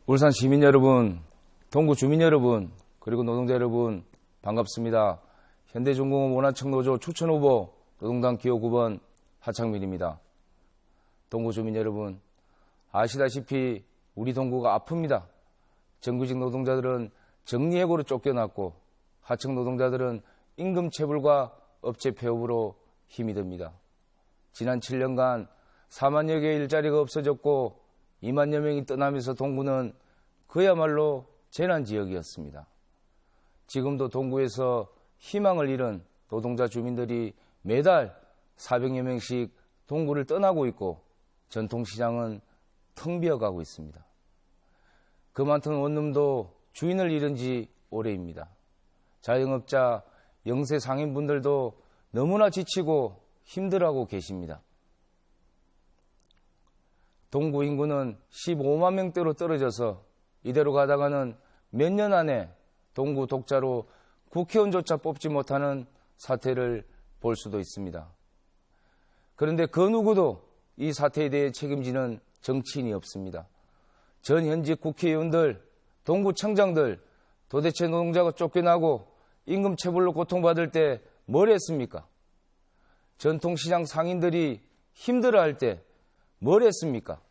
울산 시민 여러분, 동구 주민 여러분, 그리고 노동자 여러분 반갑습니다. 현대중공업 원화청노조 추천후보 노동당 기호 9번 하창민입니다. 동구 주민 여러분, 아시다시피 우리 동구가 아픕니다. 정규직 노동자들은 정리해고로 쫓겨났고 하청 노동자들은 임금 체불과 업체 폐업으로 힘이 듭니다. 지난 7년간 4만여 개의 일자리가 없어졌고 2만여 명이 떠나면서 동구는 그야말로 재난지역이었습니다. 지금도 동구에서 희망을 잃은 노동자 주민들이 매달 400여 명씩 동구를 떠나고 있고 전통시장은 텅 비어가고 있습니다. 그 많던 원룸도 주인을 잃은 지 오래입니다. 자영업자, 영세 상인분들도 너무나 지치고 힘들어하고 계십니다. 동구 인구는 15만 명대로 떨어져서 이대로 가다가는 몇 년 안에 동구 독자로 국회의원조차 뽑지 못하는 사태를 볼 수도 있습니다. 그런데 그 누구도 이 사태에 대해 책임지는 정치인이 없습니다. 전 현직 국회의원들, 동구청장들 도대체 노동자가 쫓겨나고 임금 체불로 고통받을 때 뭘 했습니까? 전통시장 상인들이 힘들어할 때 뭘 했습니까?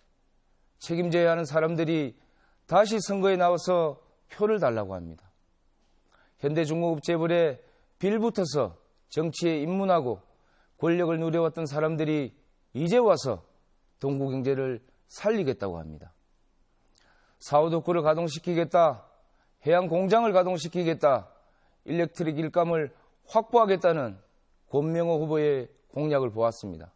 책임져야 하는 사람들이 다시 선거에 나와서 표를 달라고 합니다. 현대중공업 재벌에 빌붙어서 정치에 입문하고 권력을 누려왔던 사람들이 이제 와서 동구 경제를 살리겠다고 합니다. 사오도크를 가동시키겠다, 해양 공장을 가동시키겠다, 일렉트릭 일감을 확보하겠다는 권명호 후보의 공약을 보았습니다.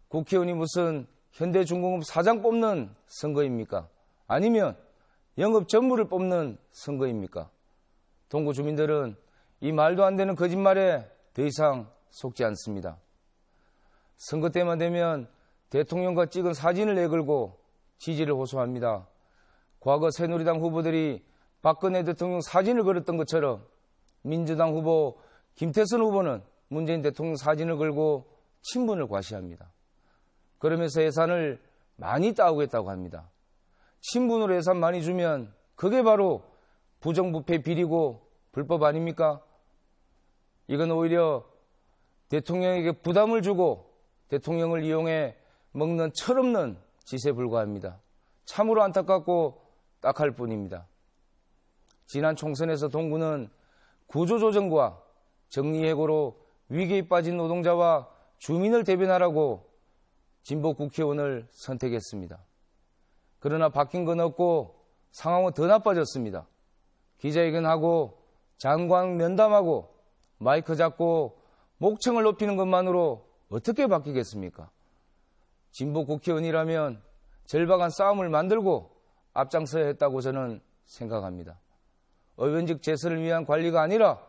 국회의원이 무슨 현대중공업 사장 뽑는 선거입니까? 아니면 영업 전무를 뽑는 선거입니까? 동구 주민들은 이 말도 안 되는 거짓말에 더 이상 속지 않습니다. 선거 때만 되면 대통령과 찍은 사진을 내걸고 지지를 호소합니다. 과거 새누리당 후보들이 박근혜 대통령 사진을 걸었던 것처럼 민주당 후보 김태선 후보는 문재인 대통령 사진을 걸고 친분을 과시합니다. 그러면서 예산을 많이 따오겠다고 합니다. 친분으로 예산 많이 주면 그게 바로 부정부패 비리고 불법 아닙니까? 이건 오히려 대통령에게 부담을 주고 대통령을 이용해 먹는 철없는 짓에 불과합니다. 참으로 안타깝고 딱할 뿐입니다. 지난 총선에서 동구는 구조조정과 정리해고로 위기에 빠진 노동자와 주민을 대변하라고 진보 국회의원을 선택했습니다. 그러나 바뀐 건 없고 상황은 더 나빠졌습니다. 기자회견하고 장관 면담하고 마이크 잡고 목청을 높이는 것만으로 어떻게 바뀌겠습니까? 진보 국회의원이라면 절박한 싸움을 만들고 앞장서야 했다고 저는 생각합니다. 의원직 재선을 위한 관리가 아니라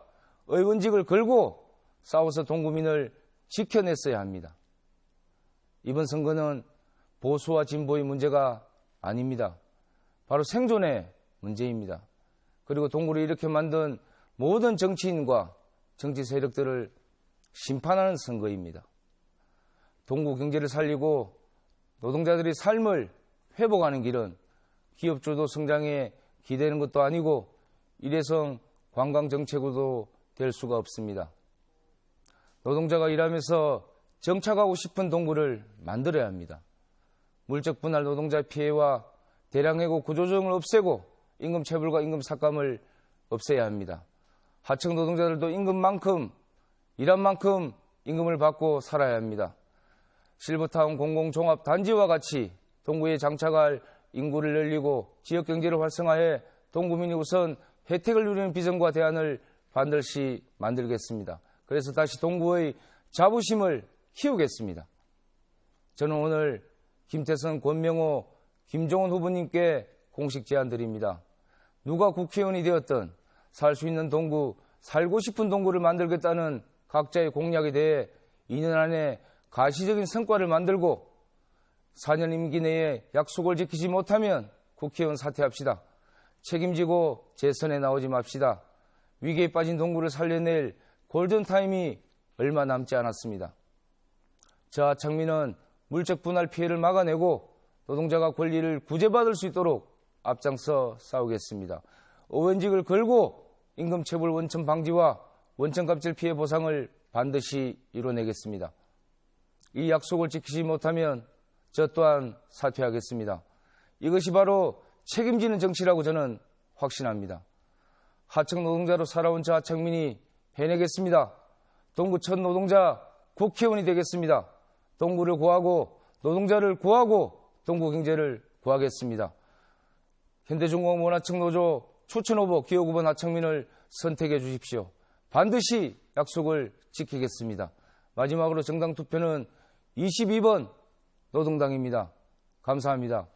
의원직을 걸고 싸워서 동구민을 지켜냈어야 합니다. 이번 선거는 보수와 진보의 문제가 아닙니다. 바로 생존의 문제입니다. 그리고 동구를 이렇게 만든 모든 정치인과 정치 세력들을 심판하는 선거입니다. 동구 경제를 살리고 노동자들의 삶을 회복하는 길은 기업주도 성장에 기대는 것도 아니고 일회성 관광정책으로도 될 수가 없습니다. 노동자가 일하면서 정착하고 싶은 동구를 만들어야 합니다. 물적 분할 노동자 피해와 대량해고 구조조정을 없애고 임금 체불과 임금 삭감을 없애야 합니다. 하청 노동자들도 임금만큼 일한 만큼 임금을 받고 살아야 합니다. 실버타운 공공종합단지와 같이 동구에 장착할 인구를 늘리고 지역경제를 활성화해 동구민이 우선 혜택을 누리는 비전과 대안을 반드시 만들겠습니다. 그래서 다시 동구의 자부심을 키우겠습니다. 저는 오늘 김태선, 권명호, 김종원 후보님께 공식 제안 드립니다. 누가 국회의원이 되었든 살 수 있는 동구, 살고 싶은 동구를 만들겠다는 각자의 공약에 대해 2년 안에 가시적인 성과를 만들고 4년 임기 내에 약속을 지키지 못하면 국회의원 사퇴합시다. 책임지고 재선에 나오지 맙시다. 위기에 빠진 동구를 살려낼 골든타임이 얼마 남지 않았습니다. 저 하창민은 물적 분할 피해를 막아내고 노동자가 권리를 구제받을 수 있도록 앞장서 싸우겠습니다. 의원직을 걸고 임금체불 원천 방지와 원천갑질 피해 보상을 반드시 이뤄내겠습니다. 이 약속을 지키지 못하면 저 또한 사퇴하겠습니다. 이것이 바로 책임지는 정치라고 저는 확신합니다. 하청 노동자로 살아온 저 하청민이 해내겠습니다. 동구 첫 노동자 국회의원이 되겠습니다. 동구를 구하고 노동자를 구하고 동구 경제를 구하겠습니다. 현대중공업 원하청노조 추천후보 기호 9번 하청민을 선택해 주십시오. 반드시 약속을 지키겠습니다. 마지막으로 정당 투표는 22번 노동당입니다. 감사합니다.